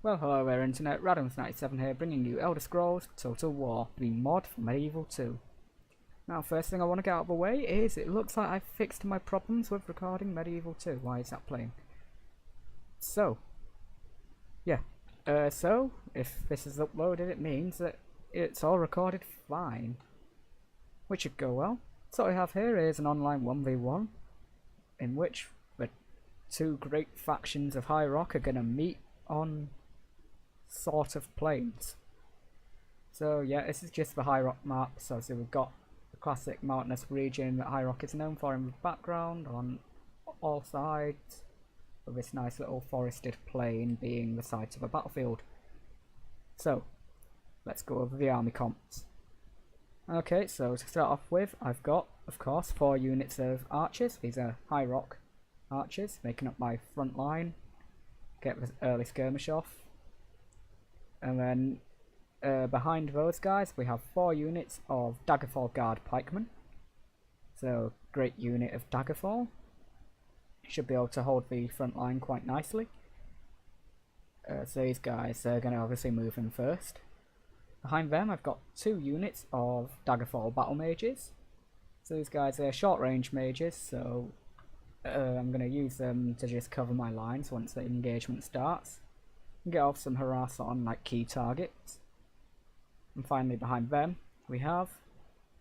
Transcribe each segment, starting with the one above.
Well, hello there internet, Radams97 here, bringing you Elder Scrolls Total War, the mod for Medieval 2. Now, first thing I want to get out of the way is, it looks like I've fixed my problems with recording Medieval 2. Why is that playing? So, yeah. So, if this is uploaded, it means that it's all recorded fine. Which should go well. So what I have here is an online 1v1, in which the two great factions of High Rock are going to meet on sort of plains. So yeah, this is just the High Rock map. So we've got the classic mountainous region that High Rock is known for in the background on all sides, with this nice little forested plain being the sides of a battlefield. So let's go over the army comps. Okay, so to start off with, I've got, of course, 4 units of archers. These are High Rock archers, making up my front line. Get the early skirmish off. And then behind those guys we have 4 units of daggerfall guard pikemen. So great unit of daggerfall. Should be able to hold the front line quite nicely. So these guys are going to obviously move in first. Behind them I've got 2 units of daggerfall battle mages. So these guys are short range mages, so I'm going to use them to just cover my lines once the engagement starts. And get off some harass on like key targets. And finally behind them we have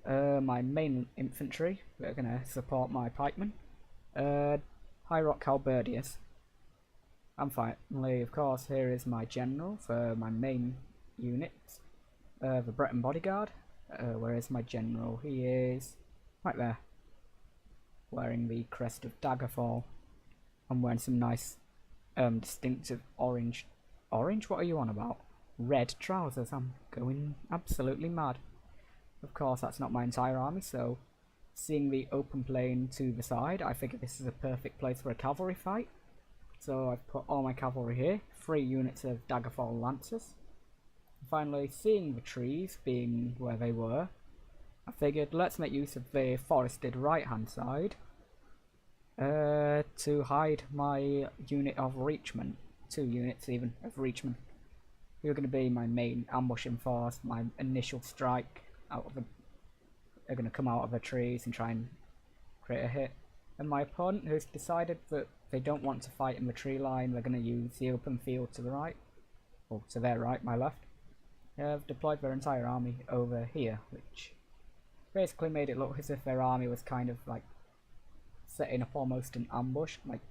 my main infantry that are going to support my pikemen. High Rock halberdiers. And finally, of course, here is my general for my main unit. The Breton bodyguard. Where is my general? He is right there, wearing the crest of daggerfall. I'm wearing some nice distinctive orange. Orange? What are you on about? Red trousers. I'm going absolutely mad. Of course, that's not my entire army, so seeing the open plain to the side, I figure this is a perfect place for a cavalry fight. So I've put all my cavalry here, 3 units of daggerfall lancers. And finally, seeing the trees being where they were, I figured let's make use of the forested right hand side to hide my unit of reachmen. 2 units even of reachmen. You're going to be my main ambushing force, my initial strike out of the. They're going to come out of the trees and try and create a hit. And my opponent, who's decided that they don't want to fight in the tree line, they're going to use the open field to the right, or to their right, my left. They've deployed their entire army over here, which basically made it look as if their army was kind of like setting up almost an ambush, like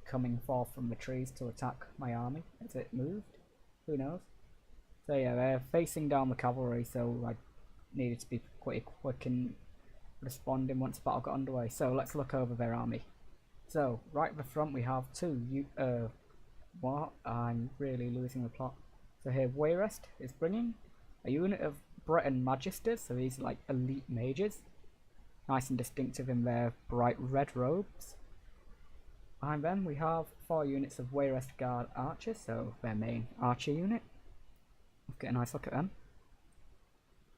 coming forth from the trees to attack my army as it moved. Who knows? So yeah, they're facing down the cavalry, so I needed to be quite quick in responding once the battle got underway. So let's look over their army. So right at the front we have 2 what? I'm really losing the plot. So here Wayrest is bringing a unit of Breton magisters, so these are like elite mages. Nice and distinctive in their bright red robes. Behind them we have 4 units of Wayrest Guard archers, so their main archer unit. Let's get a nice look at them.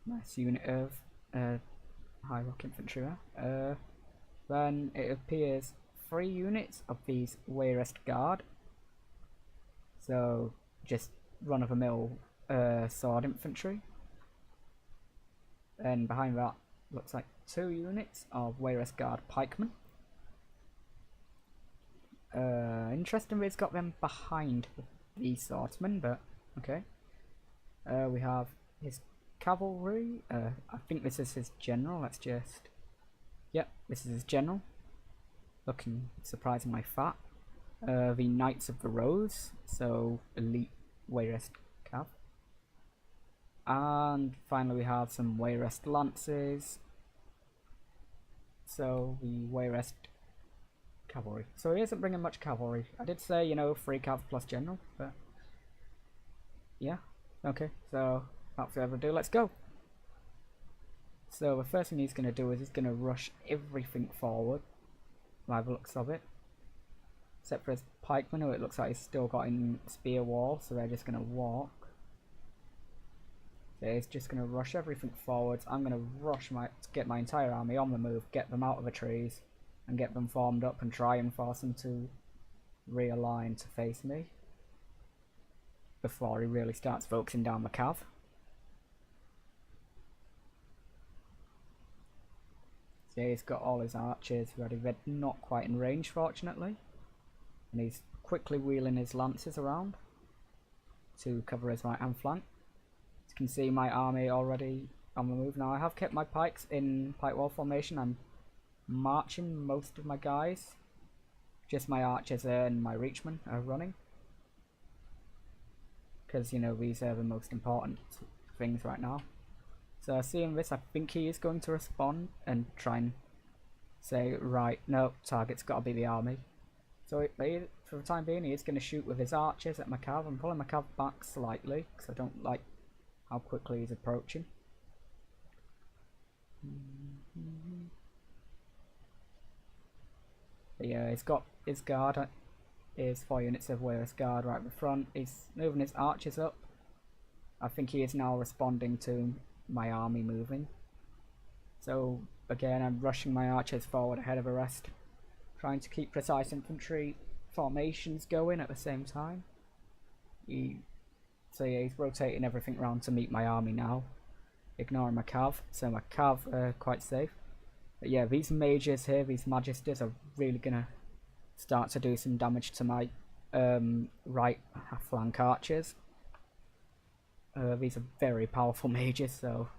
Nice unit of High Rock infantry there. Then it appears 3 units of these Wayrest Guard. So just run of the mill sword infantry. And behind that looks like 2 units of Wayrest Guard pikemen. Interestingly, it's got them behind the swordsman, but okay. We have his cavalry. I think this is his general. Let's just. Yep, this is his general. Looking surprisingly fat. The Knights of the Rose, so elite Wayrest cav. And finally, we have some Wayrest lances. So the Wayrest cavalry. So he isn't bringing much cavalry. I did say, you know, 3 cav plus general, but yeah. Okay, so without further ado, let's go. So the first thing he's going to do is he's going to rush everything forward, by the looks of it. Except for his pikemen, who it looks like he's still got in spear wall, so they're just going to walk. So he's just going to rush everything forwards. I'm going to get my entire army on the move, get them out of the trees, and get them formed up and try and force them to realign to face me. before he really starts focusing down my cav. So yeah, he's got all his archers ready. They're not quite in range, fortunately. And he's quickly wheeling his lances around to cover his right hand flank. As you can see, my army already on the move. Now I have kept my pikes in pike wall formation. I'm marching most of my guys. Just my archers and my reachmen are running. Because, you know, these are the most important things right now. So seeing this, I think he is going to respond and try and say, right, no, target's got to be the army. So for the time being, he is going to shoot with his archers at my cav. I'm pulling my cav back slightly because I don't like how quickly he's approaching. But yeah, he's got his guard, his 4 units of wayrest guard right in the front. He's moving his archers up. I think he is now responding to my army moving. So again, I'm rushing my archers forward ahead of the rest, trying to keep precise infantry formations going at the same time. So yeah, he's rotating everything around to meet my army now, ignoring my cav, so my cav are quite safe. But yeah, these mages here, these magisters, are really gonna start to do some damage to my right half flank archers. These are very powerful mages, so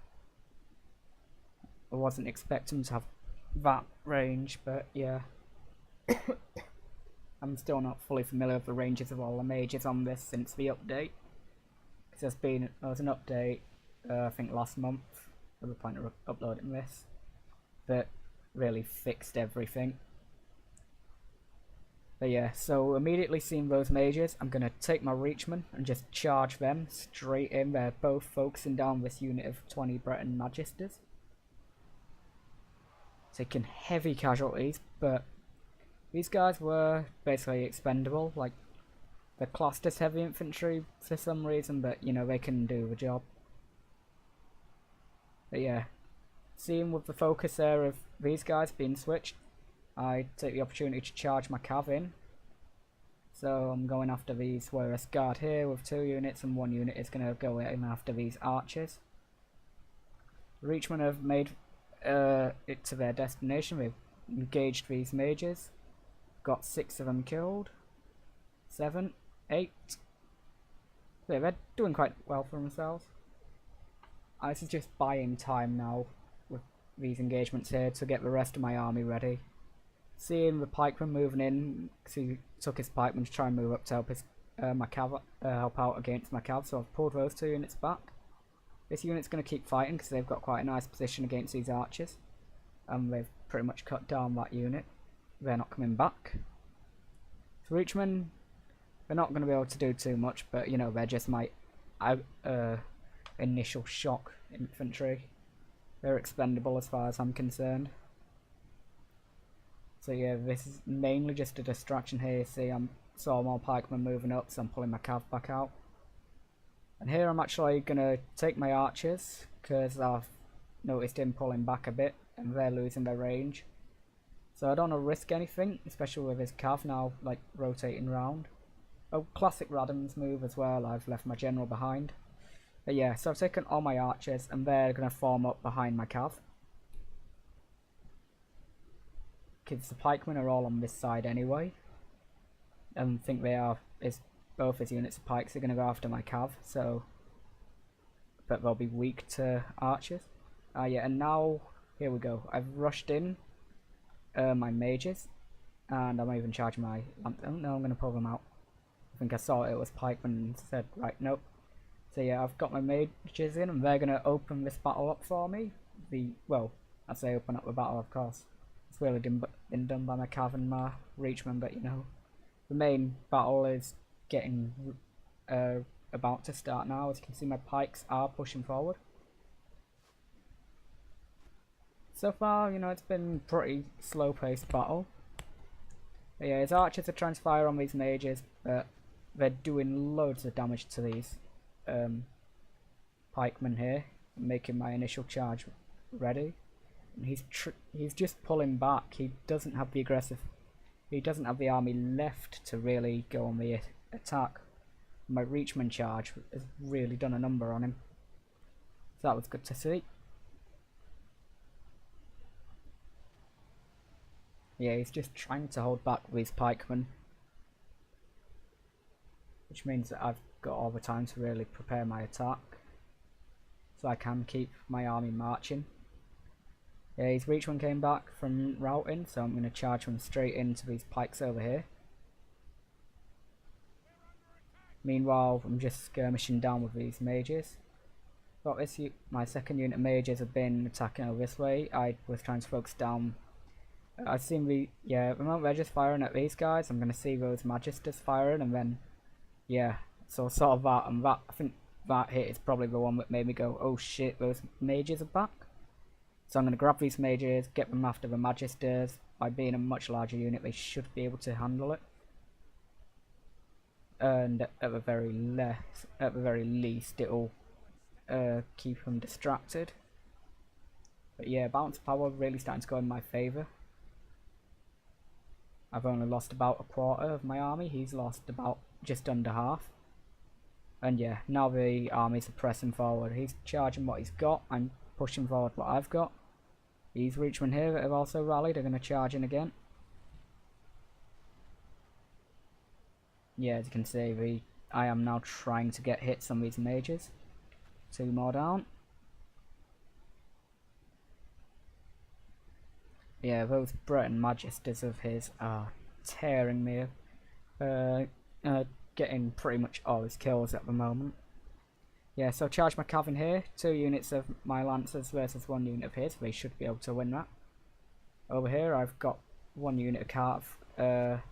I wasn't expecting to have that range, but yeah. I'm still not fully familiar with the ranges of all the mages on this since the update. Because there was an update, I think last month, I was planning to uploading this, that really fixed everything. But yeah, so immediately seeing those mages, I'm going to take my reachmen and just charge them straight in. They're both focusing down this unit of 20 Breton magisters. Taking heavy casualties, but these guys were basically expendable. Like, they're classed as heavy infantry for some reason, but you know, they can do the job. But yeah, seeing with the focus there of these guys being switched, I take the opportunity to charge my cav in. So I'm going after these wayrest guard here with 2 units, and 1 unit is going to go in after these archers. The reachmen have made it to their destination. They've engaged these mages. Got 6 of them killed. 7, 8. So they're doing quite well for themselves. This is just buying time now with these engagements here to get the rest of my army ready. Seeing the pikeman moving in, because he took his pikeman to try and move up to help his my cav help out against my cav, so I've pulled those 2 units back. This unit's going to keep fighting because they've got quite a nice position against these archers, and they've pretty much cut down that unit. They're not coming back. So reachmen, they're not going to be able to do too much, but you know, they're just my initial shock infantry. They're expendable as far as I'm concerned. So yeah, this is mainly just a distraction here. You see, I'm saw more pikemen moving up, so I'm pulling my cav back out. And here I'm actually going to take my archers, because I've noticed him pulling back a bit, and they're losing their range. So I don't want to risk anything, especially with his cav now, like, rotating round. Oh, classic Radham's move as well, I've left my general behind. But yeah, so I've taken all my archers, and they're going to form up behind my cav. Because the pikemen are all on this side anyway. And I think they are, both his units of pikes are going to go after my cav, so. But they'll be weak to archers. Yeah, and now, here we go. I've rushed in my mages, and I'm even charging my. Oh no, I'm going to pull them out. I think I saw it was pikemen and said, right, nope. So yeah, I've got my mages in, and they're going to open this battle up for me. Well, I say open up the battle, of course. It's really been done by my cav and my reachman, but you know, the main battle is getting about to start now. As you can see, my pikes are pushing forward. So far, you know, it's been pretty slow-paced battle. But yeah, his archers are trying to fire on these mages, but they're doing loads of damage to these pikemen here, making my initial charge ready. And he's just pulling back. He doesn't have the army left to really go on the attack. My Reachman charge has really done a number on him. So that was good to see. Yeah, he's just trying to hold back with his pikemen. Which means that I've got all the time to really prepare my attack. So I can keep my army marching. Yeah, his Reachman came back from routing, so I'm going to charge him straight into these pikes over here. Meanwhile, I'm just skirmishing down with these mages. But this my second unit of mages have been attacking over this way. I was trying to focus down. I've seen at the moment they're just firing at these guys. I'm going to see those magisters firing, and then, yeah, so sort of that, and that, I think that hit is probably the one that made me go, oh shit, those mages are back. So I'm going to grab these mages, get them after the magisters. By being a much larger unit, they should be able to handle it. And at the very least, it'll keep them distracted. But yeah, bounce power really starting to go in my favour. I've only lost about a quarter of my army. He's lost about just under half. And yeah, now the armies are pressing forward. He's charging what he's got. I'm pushing forward what I've got. These Reachmen here that have also rallied are going to charge in again. Yeah, as you can see, I am now trying to get hits on these mages. 2 more down. Yeah, those Breton magisters of his are tearing me up. Getting pretty much all his kills at the moment. Yeah, so charge my cav in here. 2 units of my lancers versus 1 unit of his. They should be able to win that. Over here I've got 1 unit of cav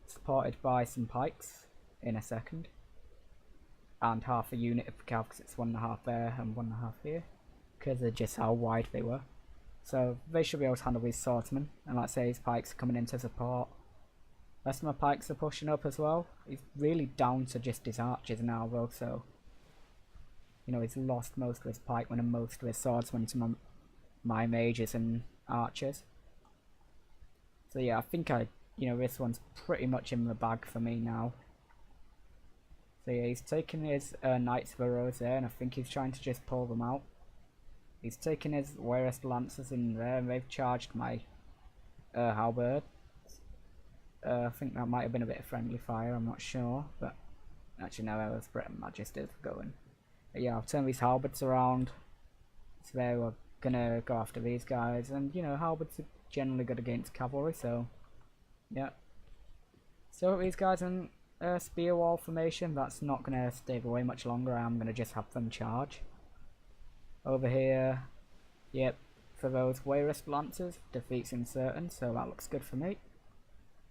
supported by some pikes in a second. And half a unit of cav because it's 1.5 there and 1.5 here. Because of just how wide they were. So they should be able to handle these swordsmen. And like I say, his pikes are coming in to support. Rest of my pikes are pushing up as well. He's really down to just his archers now though, so you know, he's lost most of his pikemen and most of his swordsmen to my mages and archers. So yeah, I think this one's pretty much in the bag for me now. So yeah, he's taking his knights of the rose there, and I think he's trying to just pull them out. He's taking his wayrest lancers in there, and they've charged my halberd. I think that might have been a bit of friendly fire, I'm not sure, but actually no, that was Breton magisters going. But yeah, I've turned these halberds around, so they were gonna go after these guys, and you know, halberds are generally good against cavalry, so yeah. So these guys in spear wall formation, that's not gonna stay away much longer. I'm gonna just have them charge. Over here, yep, for those wayrest lancers, defeats uncertain, so that looks good for me.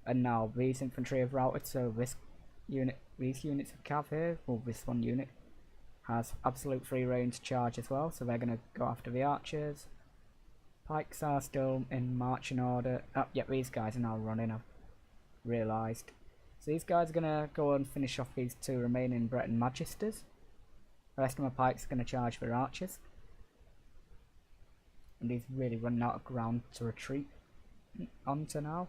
And now these infantry have routed, so these units of cav here, well this 1 unit, has absolute free reign to charge as well, so they're going to go after the archers. Pikes are still in marching order. Oh, yep, these guys are now running, I've realised. So these guys are going to go and finish off these 2 remaining Breton magisters. The rest of my pikes are going to charge their archers. And he's really running out of ground to retreat onto now.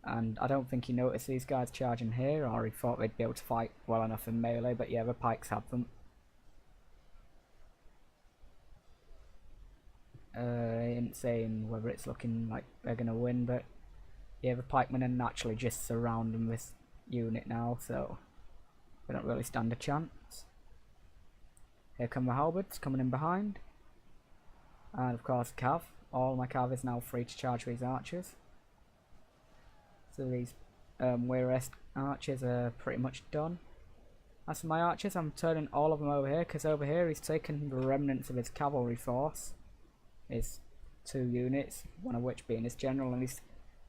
And I don't think he noticed these guys charging here, or he thought they'd be able to fight well enough in melee, but yeah, the pikes have them. I ain't saying whether it's looking like they're going to win, but yeah, the pikemen are naturally just surrounding this unit now, so they don't really stand a chance. Here come the halberds coming in behind. And of course cav. All my cav is now free to charge these archers. So these wayrest archers are pretty much done. As for my archers, I'm turning all of them over here, because over here he's taken the remnants of his cavalry force. His 2 units, one of which being his general, and he's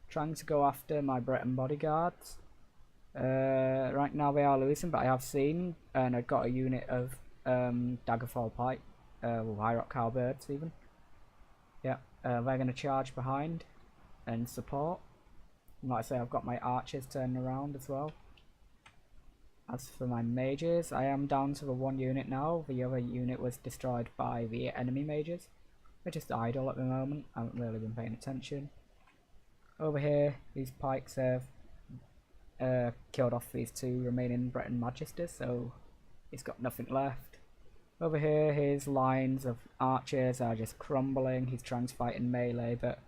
trying to go after my Breton bodyguards. Right now they are losing, but I have seen, and I've got a unit of daggerfall pike, high rock halberds even. Yeah, they're going to charge behind and support. And like I say, I've got my archers turning around as well. As for my mages, I am down to the 1 unit now. The other unit was destroyed by the enemy mages. They're just idle at the moment. I haven't really been paying attention. Over here, these pikes have killed off these 2 remaining Breton Magisters, so he's got nothing left. Over here, his lines of archers are just crumbling. He's trying to fight in melee, but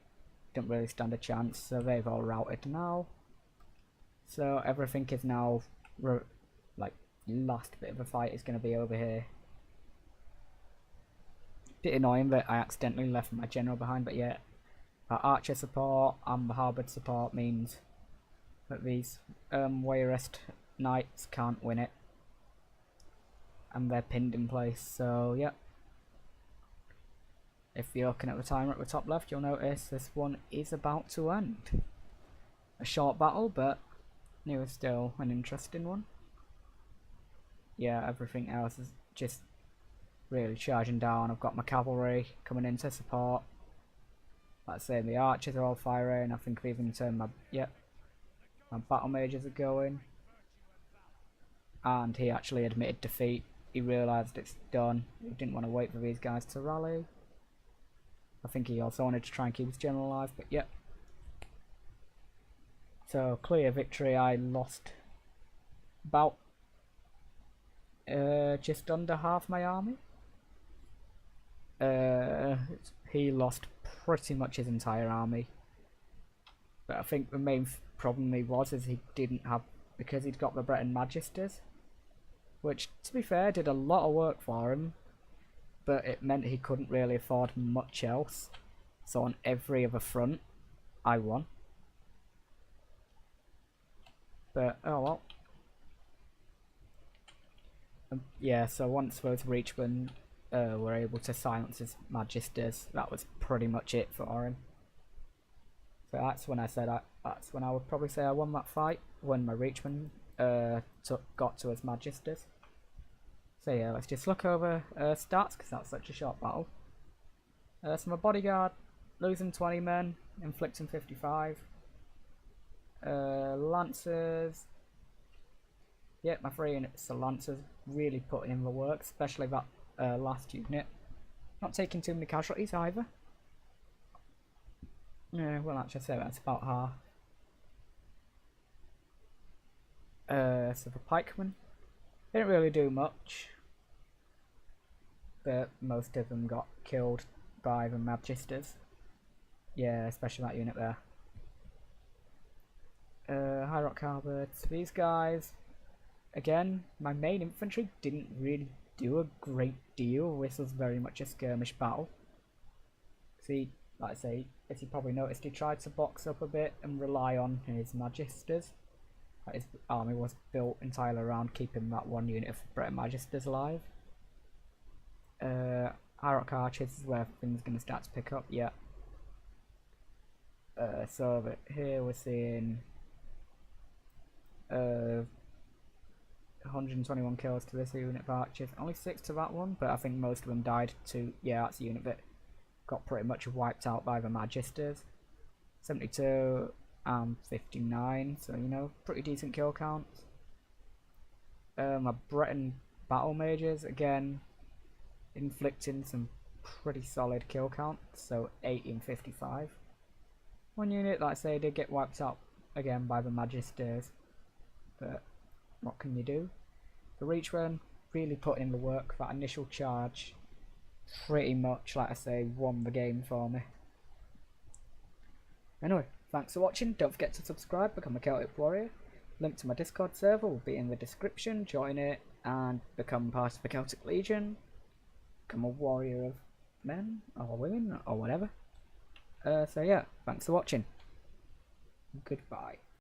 don't really stand a chance, so they've all routed now. So everything is now, like, last bit of a fight is going to be over here. Bit annoying that I accidentally left my general behind, but yeah, our archer support and the halberd support means that these wayrest knights can't win it, and they're pinned in place. So yeah, if you're looking at the timer at the top left, you'll notice this one is about to end. A short battle, but it was still an interesting one. Yeah, everything else is just really charging down. I've got my cavalry coming in to support. Let's say the archers are all firing. I think I've even turned my my battle mages are going. And he actually admitted defeat. He realised it's done. He didn't want to wait for these guys to rally. I think he also wanted to try and keep his general alive, but yep. So clear victory. I lost about just under half my army. He lost pretty much his entire army, but I think the main problem is he didn't have, because he'd got the Breton Magisters, which to be fair did a lot of work for him, but it meant he couldn't really afford much else. So on every other front I won, but oh well. Yeah, so once those Reachmen were able to silence his Magisters, that was pretty much it for him. So that's when I said that's when I would probably say I won that fight, when my Reachmen got to his Magisters. So yeah, let's just look over stats, because that's such a short battle. So my bodyguard losing 20 men, inflicting 55. Lancers. Yeah, my 3 units of Lancers really putting in the work, especially that last unit. Not taking too many casualties either. Yeah, well actually say that's about half. So the pikemen didn't really do much, but most of them got killed by the Magisters. Yeah, especially that unit there. High Rock Halberds. These guys, again, my main infantry didn't really do a great deal. This was very much a skirmish battle. See, like I say, as you probably noticed, he tried to box up a bit and rely on his Magisters. His army was built entirely around keeping that 1 unit of Breton Magisters alive. High Rock Archers is where things are going to start to pick up, yeah. So over here we're seeing 121 kills to this unit of archers, only 6 to that one, but I think most of them died to, yeah, that's a unit that got pretty much wiped out by the Magisters. 72 and 59, so you know, pretty decent kill counts. My Breton battle mages, again, inflicting some pretty solid kill counts, so 80 and 55. One unit, like I say, did get wiped out again by the Magisters, but what can you do? The Reachmen really put in the work. That initial charge pretty much, like I say, won the game for me. Anyway, thanks for watching. Don't forget to subscribe, become a Celtic Warrior. Link to my Discord server will be in the description. Join it and become part of the Celtic Legion. Become a warrior of men or women or whatever. So yeah, thanks for watching. Goodbye.